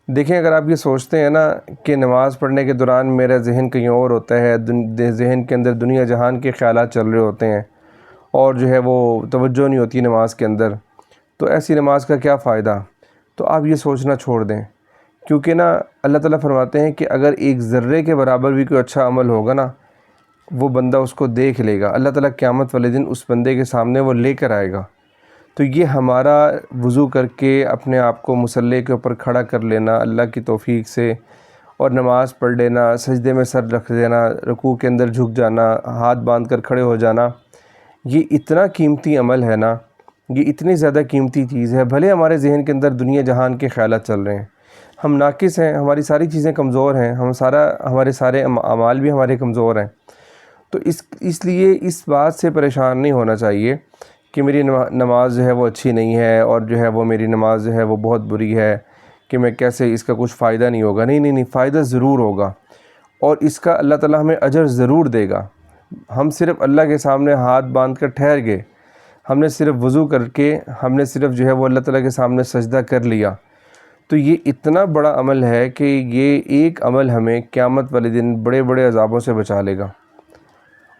دیکھیں، اگر آپ یہ سوچتے ہیں نا کہ نماز پڑھنے کے دوران میرا ذہن کہیں اور ہوتا ہے، ذہن کے اندر دنیا جہان کے خیالات چل رہے ہوتے ہیں اور جو ہے وہ توجہ نہیں ہوتی نماز کے اندر، تو ایسی نماز کا کیا فائدہ؟ تو آپ یہ سوچنا چھوڑ دیں، کیونکہ نا اللہ تعالیٰ فرماتے ہیں کہ اگر ایک ذرے کے برابر بھی کوئی اچھا عمل ہوگا نا، وہ بندہ اس کو دیکھ لے گا، اللہ تعالیٰ قیامت والے دن اس بندے کے سامنے وہ لے کر آئے گا۔ تو یہ ہمارا وضو کر کے اپنے آپ کو مصلی کے اوپر کھڑا کر لینا اللہ کی توفیق سے، اور نماز پڑھ لینا، سجدے میں سر رکھ دینا، رکوع کے اندر جھک جانا، ہاتھ باندھ کر کھڑے ہو جانا، یہ اتنا قیمتی عمل ہے نا، یہ اتنی زیادہ قیمتی چیز ہے۔ بھلے ہمارے ذہن کے اندر دنیا جہان کے خیالات چل رہے ہیں، ہم ناقص ہیں، ہماری ساری چیزیں کمزور ہیں، ہمارے سارے اعمال بھی ہمارے کمزور ہیں، تو اس لیے اس بات سے پریشان نہیں ہونا چاہیے کہ میری نماز جو ہے وہ اچھی نہیں ہے، اور جو ہے وہ میری نماز جو ہے وہ بہت بری ہے، کہ میں کیسے اس کا کچھ فائدہ نہیں ہوگا۔ نہیں، فائدہ ضرور ہوگا، اور اس کا اللہ تعالیٰ ہمیں اجر ضرور دے گا۔ ہم صرف اللہ کے سامنے ہاتھ باندھ کر ٹھہر گئے، ہم نے صرف وضو کر کے ہم نے صرف جو ہے وہ اللہ تعالیٰ کے سامنے سجدہ کر لیا، تو یہ اتنا بڑا عمل ہے کہ یہ ایک عمل ہمیں قیامت والے دن بڑے بڑے عذابوں سے بچا لے گا،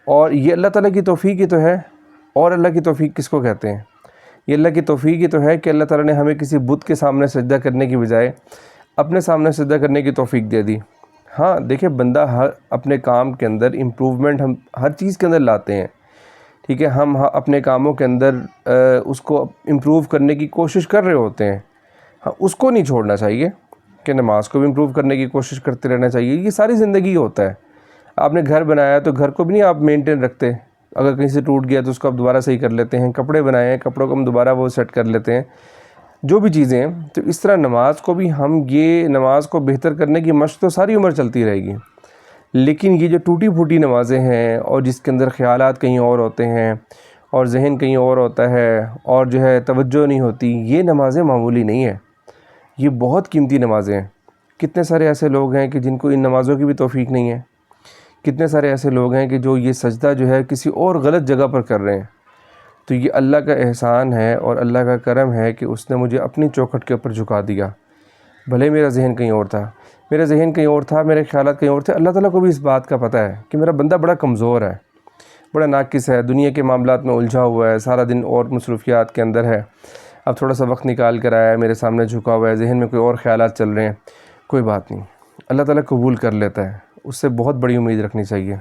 اور یہ اللہ تعالیٰ کی توفیق ہی تو ہے۔ اور اللہ کی توفیق کس کو کہتے ہیں؟ یہ اللہ کی توفیق ہی تو ہے کہ اللہ تعالیٰ نے ہمیں کسی بت کے سامنے سجدہ کرنے کی بجائے اپنے سامنے سجدہ کرنے کی توفیق دے دی۔ ہاں دیکھیں، بندہ اپنے کام کے اندر امپروومنٹ ہم ہر چیز کے اندر لاتے ہیں، ٹھیک ہے، ہم اپنے کاموں کے اندر اس کو امپروو کرنے کی کوشش کر رہے ہوتے ہیں، ہاں اس کو نہیں چھوڑنا چاہیے کہ نماز کو بھی امپروو کرنے کی کوشش کرتے رہنا چاہیے۔ یہ ساری زندگی ہوتا ہے۔ آپ نے گھر بنایا تو گھر کو بھی نہیں آپ مینٹین رکھتے، اگر کہیں سے ٹوٹ گیا تو اس کو آپ دوبارہ صحیح کر لیتے ہیں، کپڑے بنائے ہیں، کپڑوں کو ہم دوبارہ وہ سیٹ کر لیتے ہیں، جو بھی چیزیں ہیں، تو اس طرح نماز کو بھی یہ نماز کو بہتر کرنے کی مشق تو ساری عمر چلتی رہے گی، لیکن یہ جو ٹوٹی پھوٹی نمازیں ہیں اور جس کے اندر خیالات کہیں اور ہوتے ہیں اور ذہن کہیں اور ہوتا ہے اور جو ہے توجہ نہیں ہوتی، یہ نمازیں معمولی نہیں ہیں، یہ بہت قیمتی نمازیں ہیں۔ کتنے سارے ایسے لوگ ہیں کہ جن کو ان نمازوں کی بھی توفیق نہیں ہے، کتنے سارے ایسے لوگ ہیں کہ جو یہ سجدہ جو ہے کسی اور غلط جگہ پر کر رہے ہیں۔ تو یہ اللہ کا احسان ہے اور اللہ کا کرم ہے کہ اس نے مجھے اپنی چوکھٹ کے اوپر جھکا دیا، بھلے میرا ذہن کہیں اور تھا، میرے خیالات کہیں اور تھے۔ اللہ تعالیٰ کو بھی اس بات کا پتہ ہے کہ میرا بندہ بڑا کمزور ہے، بڑا ناقص ہے، دنیا کے معاملات میں الجھا ہوا ہے، سارا دن اور مصروفیات کے اندر ہے، اب تھوڑا سا وقت نکال کر آیا ہے، میرے سامنے جھکا ہوا ہے، ذہن میں کوئی اور خیالات چل رہے ہیں، کوئی بات نہیں، اللہ تعالیٰ قبول کر لیتا ہے، اس سے بہت بڑی امید رکھنی چاہیے۔